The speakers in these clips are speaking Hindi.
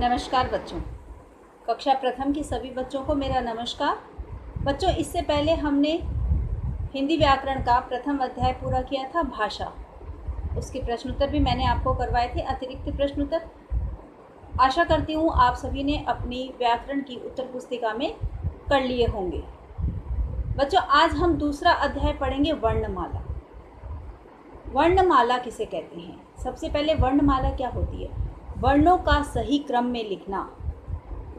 नमस्कार बच्चों। कक्षा प्रथम के सभी बच्चों को मेरा नमस्कार। बच्चों, इससे पहले हमने हिंदी व्याकरण का प्रथम अध्याय पूरा किया था, भाषा। उसके प्रश्नोत्तर भी मैंने आपको करवाए थे, अतिरिक्त प्रश्नोत्तर। आशा करती हूँ आप सभी ने अपनी व्याकरण की उत्तर पुस्तिका में कर लिए होंगे। बच्चों, आज हम दूसरा अध्याय पढ़ेंगे, वर्णमाला। वर्णमाला किसे कहते हैं? सबसे पहले वर्णमाला क्या होती है? वर्णों का सही क्रम में लिखना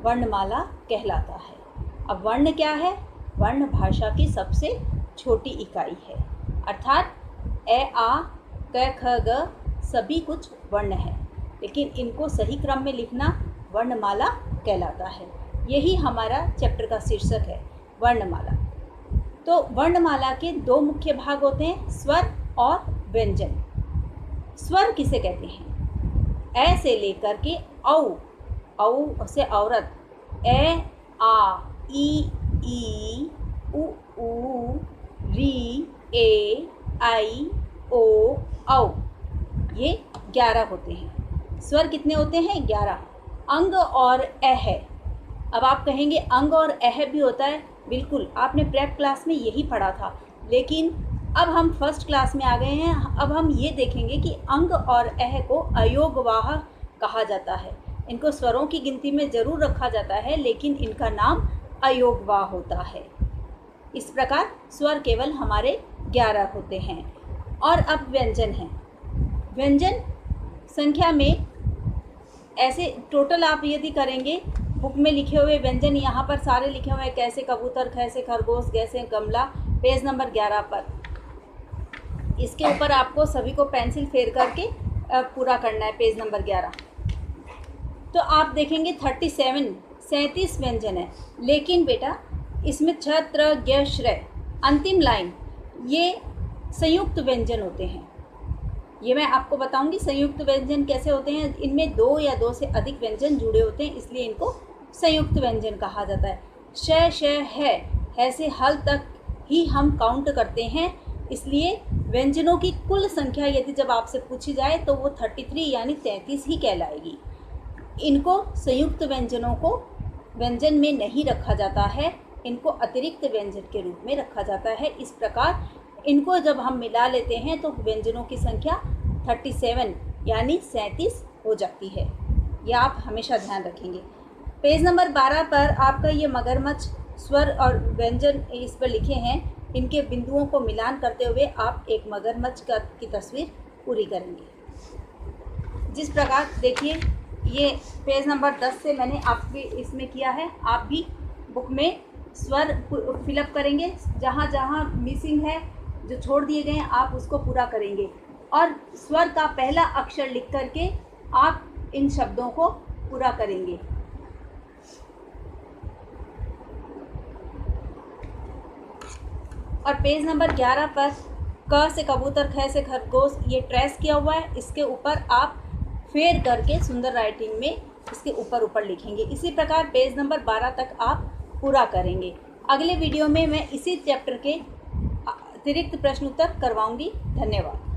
वर्णमाला कहलाता है। अब वर्ण क्या है? वर्ण भाषा की सबसे छोटी इकाई है, अर्थात ए आ क ख ग सभी कुछ वर्ण है, लेकिन इनको सही क्रम में लिखना वर्णमाला कहलाता है। यही हमारा चैप्टर का शीर्षक है, वर्णमाला। तो वर्णमाला के दो मुख्य भाग होते हैं, स्वर और व्यंजन। स्वर किसे कहते हैं? ए से लेकर के औ से औरत, ए आ ई उ री ए आई ओ औ, ये 11 होते हैं। स्वर कितने होते हैं? 11। अंग और अ है। अब आप कहेंगे अंग और अह भी होता है। बिल्कुल, आपने प्रेप क्लास में यही पढ़ा था, लेकिन अब हम फर्स्ट क्लास में आ गए हैं। अब हम ये देखेंगे कि अंग और अह को अयोगवाह कहा जाता है। इनको स्वरों की गिनती में ज़रूर रखा जाता है, लेकिन इनका नाम अयोगवाह होता है। इस प्रकार स्वर केवल हमारे 11 होते हैं। और अब व्यंजन है। व्यंजन संख्या में ऐसे टोटल आप यदि करेंगे, बुक में लिखे हुए व्यंजन यहाँ पर सारे लिखे हुए हैं, कैसे कबूतर, खैसे खरगोश, गैसे गमला, पेज नंबर 11 पर। इसके ऊपर आपको सभी को पेंसिल फेर करके पूरा करना है, पेज नंबर 11। तो आप देखेंगे 37 व्यंजन है, लेकिन बेटा इसमें छ त्र ज्ञ श्रय अंतिम लाइन ये संयुक्त व्यंजन होते हैं। ये मैं आपको बताऊंगी संयुक्त व्यंजन कैसे होते हैं। इनमें 2 या 2 से अधिक व्यंजन जुड़े होते हैं, इसलिए इनको संयुक्त व्यंजन कहा जाता है। श है से हल तक ही हम काउंट करते हैं, इसलिए व्यंजनों की कुल संख्या यदि जब आपसे पूछी जाए तो वो 33 यानी 33 ही कहलाएगी। इनको संयुक्त व्यंजनों को व्यंजन में नहीं रखा जाता है, इनको अतिरिक्त व्यंजन के रूप में रखा जाता है। इस प्रकार इनको जब हम मिला लेते हैं तो व्यंजनों की संख्या 37 यानी 37 हो जाती है। यह आप हमेशा ध्यान रखेंगे। पेज नंबर 12 पर आपका ये मगरमच्छ स्वर और व्यंजन इस पर लिखे हैं। इनके बिंदुओं को मिलान करते हुए आप एक मगरमच्छ की तस्वीर पूरी करेंगे। जिस प्रकार देखिए, ये पेज नंबर 10 से मैंने आपके इसमें किया है। आप भी बुक में स्वर फिलअप करेंगे, जहाँ जहाँ मिसिंग है, जो छोड़ दिए गए हैं, आप उसको पूरा करेंगे। और स्वर का पहला अक्षर लिख करके आप इन शब्दों को पूरा करेंगे। और पेज नंबर 11 पर क से कबूतर, ख से खरगोश ये ट्रेस किया हुआ है, इसके ऊपर आप फेर करके सुंदर राइटिंग में इसके ऊपर लिखेंगे। इसी प्रकार पेज नंबर 12 तक आप पूरा करेंगे। अगले वीडियो में मैं इसी चैप्टर के अतिरिक्त प्रश्न उत्तर करवाऊंगी। धन्यवाद।